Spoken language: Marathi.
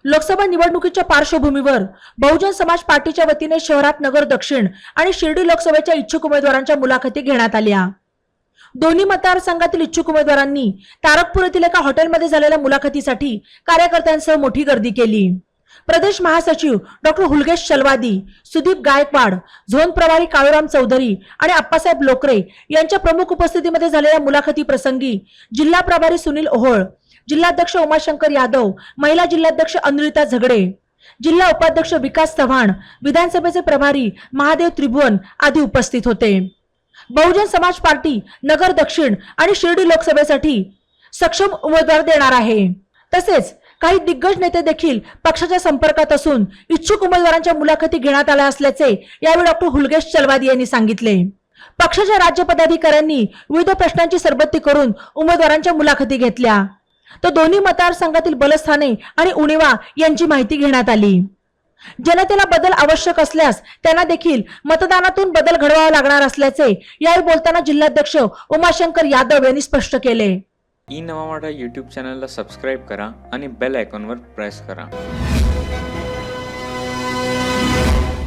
लोकसभा निवडणुकीच्या पार्श्वभूमीवर बहुजन समाज पार्टीच्या वतीने शहरात नगर दक्षिण आणि शिर्डी लोकसभेच्या इच्छुक उमेदवारांच्या मुलाखती घेण्यात आल्या। दोन्ही मतदारसंघातील इच्छुक उमेदवारांनी तारकपूर येथील एका हॉटेलमध्ये झालेल्या मुलाखतीसाठी कार्यकर्त्यांसह मोठी गर्दी केली। प्रदेश महासचिव डॉक्टर हुलगेश चलवादी, सुदीप गायकवाड, झोन प्रभारी काळूराम चौधरी आणि अप्पासाहेब लोकरे यांच्या प्रमुख उपस्थितीमध्ये झालेल्या मुलाखती प्रसंगी जिल्हा प्रभारी सुनील ओहोळ, जिल्हाध्यक्ष उमाशंकर यादव, महिला जिल्हाध्यक्ष अनुरिता झगडे, जिल्हा उपाध्यक्ष विकास चव्हाण, विधानसभेचे प्रभारी महादेव त्रिभुवन आदी उपस्थित होते। बहुजन समाज पार्टी नगर दक्षिण आणि शिर्डी लोकसभेसाठी सक्षम उमेदवार देणार आहे। तसेच काही दिग्गज नेते देखील पक्षाच्या संपर्कात असून इच्छुक उमेदवारांच्या मुलाखती घेण्यात आल्या असल्याचे यावेळी डॉक्टर हुलगेश चलवादी यांनी सांगितले। पक्षाच्या राज्य पदाधिकाऱ्यांनी विविध प्रश्नांची सरबत्ती करून उमेदवारांच्या मुलाखती घेतल्या। तर दोन्ही मतदारसंघातील बलस्थाने आणि उणिवा यांची माहिती घेण्यात आली। जनतेला बदल आवश्यक असल्यास त्यांना देखील मतदानातून बदल घडवावा लागणार असल्याचे यावेळी बोलताना जिल्हाध्यक्ष उमाशंकर यादव यांनी स्पष्ट केले। ई नवा मराठा यूट्यूब चॅनलला सबस्क्राईब करा आणि बेल आयकॉनवर प्रेस करा।